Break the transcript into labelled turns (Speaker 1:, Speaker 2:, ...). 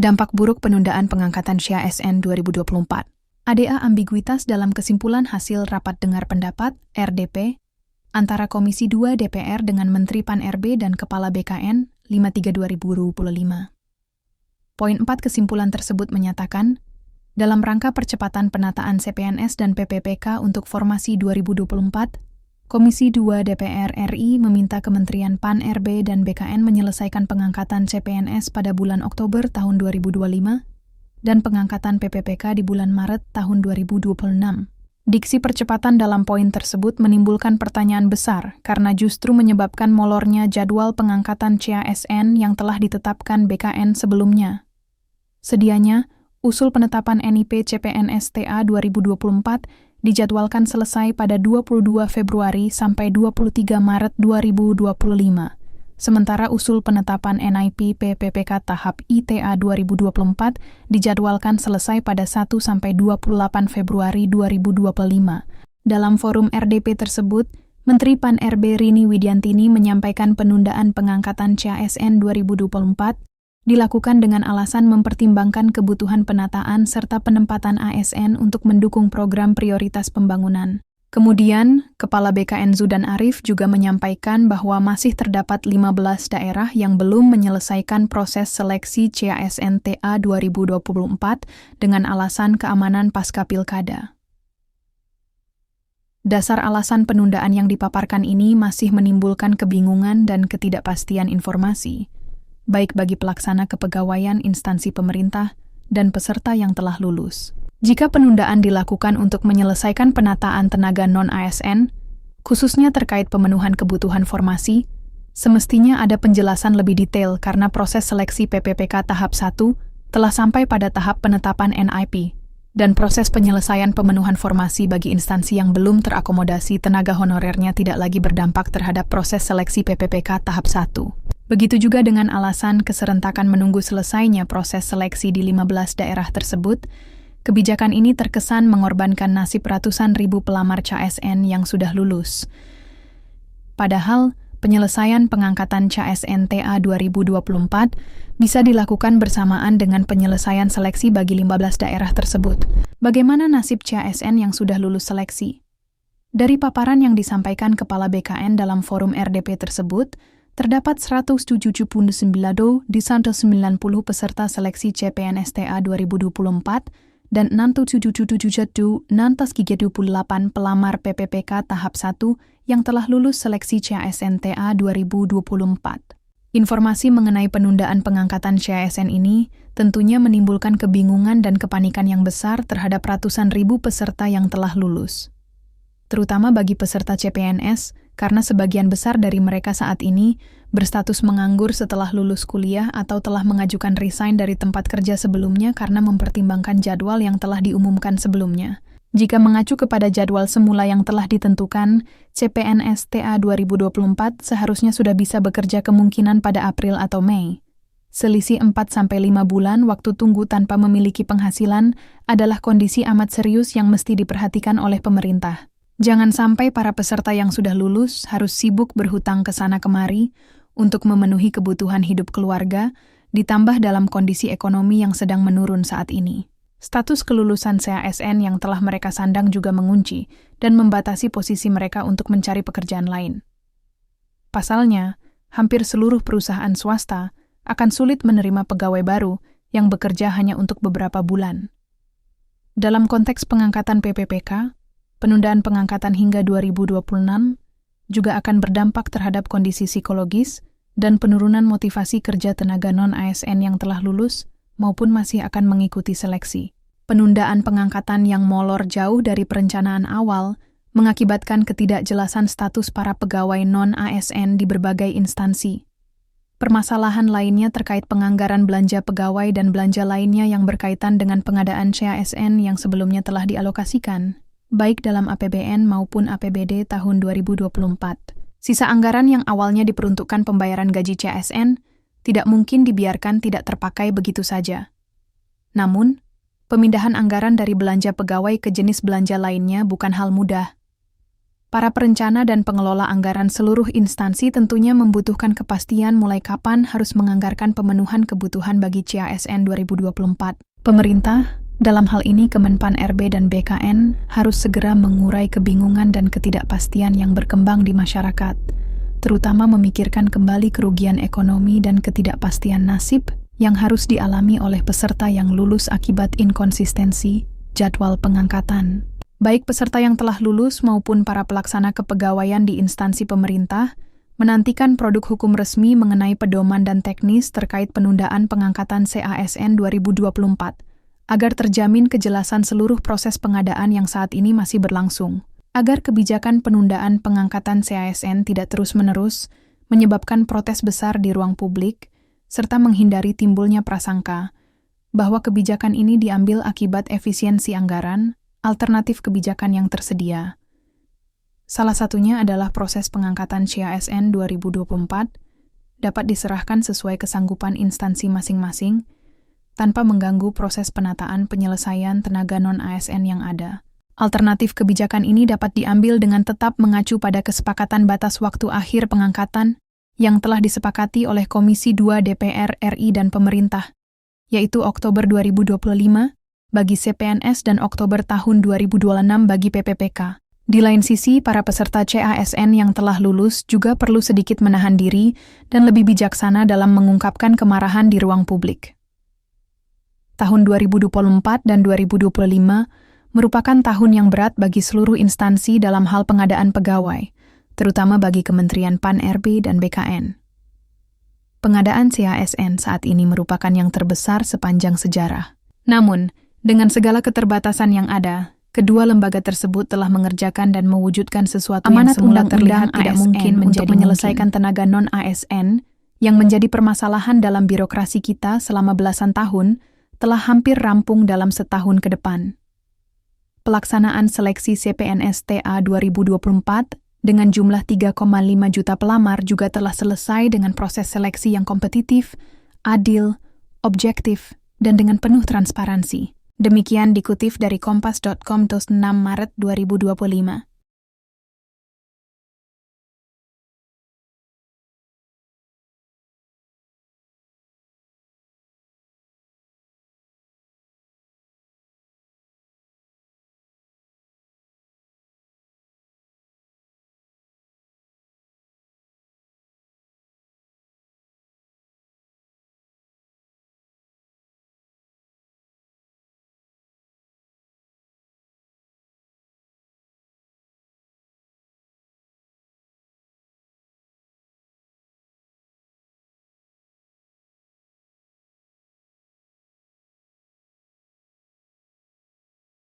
Speaker 1: Dampak buruk penundaan pengangkatan CASN 2024. ADA ambiguitas dalam kesimpulan hasil rapat dengar pendapat RDP antara Komisi 2 DPR dengan Menteri Pan-RB dan Kepala BKN 53/2025. Poin 4 kesimpulan tersebut menyatakan, dalam rangka percepatan penataan CPNS dan PPPK untuk formasi 2024, Komisi 2 DPR RI meminta Kementerian Pan-RB dan BKN menyelesaikan pengangkatan CPNS pada bulan Oktober tahun 2025 dan pengangkatan PPPK di bulan Maret tahun 2026. Diksi percepatan dalam poin tersebut menimbulkan pertanyaan besar karena justru menyebabkan molornya jadwal pengangkatan CASN yang telah ditetapkan BKN sebelumnya. Sedianya, usul penetapan NIP CPNS TA 2024 dijadwalkan selesai pada 22 Februari sampai 23 Maret 2025. Sementara usul penetapan NIP PPPK tahap ITA 2024 dijadwalkan selesai pada 1 sampai 28 Februari 2025. Dalam forum RDP tersebut, Menteri Pan-RB Rini Widiantini menyampaikan penundaan pengangkatan CASN 2024 dilakukan dengan alasan mempertimbangkan kebutuhan penataan serta penempatan ASN untuk mendukung program prioritas pembangunan. Kemudian, Kepala BKN Zudan Arif juga menyampaikan bahwa masih terdapat 15 daerah yang belum menyelesaikan proses seleksi CASN TA 2024 dengan alasan keamanan pasca pilkada. Dasar alasan penundaan yang dipaparkan ini masih menimbulkan kebingungan dan ketidakpastian informasi, baik bagi pelaksana kepegawaian instansi pemerintah dan peserta yang telah lulus. Jika penundaan dilakukan untuk menyelesaikan penataan tenaga non-ASN, khususnya terkait pemenuhan kebutuhan formasi, semestinya ada penjelasan lebih detail karena proses seleksi PPPK tahap 1 telah sampai pada tahap penetapan NIP, dan proses penyelesaian pemenuhan formasi bagi instansi yang belum terakomodasi tenaga honorernya tidak lagi berdampak terhadap proses seleksi PPPK tahap 1. Begitu juga dengan alasan keserentakan menunggu selesainya proses seleksi di 15 daerah tersebut, kebijakan ini terkesan mengorbankan nasib ratusan ribu pelamar CASN yang sudah lulus. Padahal, penyelesaian pengangkatan CASN TA 2024 bisa dilakukan bersamaan dengan penyelesaian seleksi bagi 15 daerah tersebut. Bagaimana nasib CASN yang sudah lulus seleksi? Dari paparan yang disampaikan Kepala BKN dalam forum RDP tersebut, terdapat 179 di 90 peserta seleksi CPNS TA 2024 dan 677 938 pelamar PPPK tahap 1 yang telah lulus seleksi CASN TA 2024. Informasi mengenai penundaan pengangkatan CASN ini tentunya menimbulkan kebingungan dan kepanikan yang besar terhadap ratusan ribu peserta yang telah lulus. Terutama bagi peserta CPNS, karena sebagian besar dari mereka saat ini berstatus menganggur setelah lulus kuliah atau telah mengajukan resign dari tempat kerja sebelumnya karena mempertimbangkan jadwal yang telah diumumkan sebelumnya. Jika mengacu kepada jadwal semula yang telah ditentukan, CPNS TA 2024 seharusnya sudah bisa bekerja kemungkinan pada April atau Mei. Selisih 4-5 bulan waktu tunggu tanpa memiliki penghasilan adalah kondisi amat serius yang mesti diperhatikan oleh pemerintah. Jangan sampai para peserta yang sudah lulus harus sibuk berhutang ke sana kemari untuk memenuhi kebutuhan hidup keluarga, ditambah dalam kondisi ekonomi yang sedang menurun saat ini. Status kelulusan CASN yang telah mereka sandang juga mengunci dan membatasi posisi mereka untuk mencari pekerjaan lain. Pasalnya, hampir seluruh perusahaan swasta akan sulit menerima pegawai baru yang bekerja hanya untuk beberapa bulan. Dalam konteks pengangkatan PPPK, penundaan pengangkatan hingga 2026 juga akan berdampak terhadap kondisi psikologis dan penurunan motivasi kerja tenaga non-ASN yang telah lulus maupun masih akan mengikuti seleksi. Penundaan pengangkatan yang molor jauh dari perencanaan awal mengakibatkan ketidakjelasan status para pegawai non-ASN di berbagai instansi. Permasalahan lainnya terkait penganggaran belanja pegawai dan belanja lainnya yang berkaitan dengan pengadaan CASN yang sebelumnya telah dialokasikan, baik dalam APBN maupun APBD tahun 2024. Sisa anggaran yang awalnya diperuntukkan pembayaran gaji CASN tidak mungkin dibiarkan tidak terpakai begitu saja. Namun, pemindahan anggaran dari belanja pegawai ke jenis belanja lainnya bukan hal mudah. Para perencana dan pengelola anggaran seluruh instansi tentunya membutuhkan kepastian mulai kapan harus menganggarkan pemenuhan kebutuhan bagi CASN 2024. Pemerintah, dalam hal ini Kemenpan RB dan BKN, harus segera mengurai kebingungan dan ketidakpastian yang berkembang di masyarakat, terutama memikirkan kembali kerugian ekonomi dan ketidakpastian nasib yang harus dialami oleh peserta yang lulus akibat inkonsistensi jadwal pengangkatan. Baik peserta yang telah lulus maupun para pelaksana kepegawaian di instansi pemerintah menantikan produk hukum resmi mengenai pedoman dan teknis terkait penundaan pengangkatan CASN 2024, agar terjamin kejelasan seluruh proses pengadaan yang saat ini masih berlangsung. Agar kebijakan penundaan pengangkatan CASN tidak terus-menerus menyebabkan protes besar di ruang publik, serta menghindari timbulnya prasangka bahwa kebijakan ini diambil akibat efisiensi anggaran, alternatif kebijakan yang tersedia. Salah satunya adalah proses pengangkatan CASN 2024 dapat diserahkan sesuai kesanggupan instansi masing-masing tanpa mengganggu proses penataan penyelesaian tenaga non-ASN yang ada. Alternatif kebijakan ini dapat diambil dengan tetap mengacu pada kesepakatan batas waktu akhir pengangkatan yang telah disepakati oleh Komisi 2 DPR RI dan pemerintah, yaitu Oktober 2025 bagi CPNS dan Oktober tahun 2026 bagi PPPK. Di lain sisi, para peserta CASN yang telah lulus juga perlu sedikit menahan diri dan lebih bijaksana dalam mengungkapkan kemarahan di ruang publik. Tahun 2024 dan 2025 merupakan tahun yang berat bagi seluruh instansi dalam hal pengadaan pegawai, terutama bagi Kementerian Pan RB dan BKN. Pengadaan CASN saat ini merupakan yang terbesar sepanjang sejarah. Namun, dengan segala keterbatasan yang ada, kedua lembaga tersebut telah mengerjakan dan mewujudkan sesuatu yang semula terlihat tidak mungkin untuk menyelesaikan tenaga non-ASN yang menjadi permasalahan dalam birokrasi kita selama belasan tahun telah hampir rampung dalam setahun ke depan. Pelaksanaan seleksi CPNS TA 2024 dengan jumlah 3,5 juta pelamar juga telah selesai dengan proses seleksi yang kompetitif, adil, objektif, dan dengan penuh transparansi. Demikian dikutip dari kompas.com 6 Maret 2025.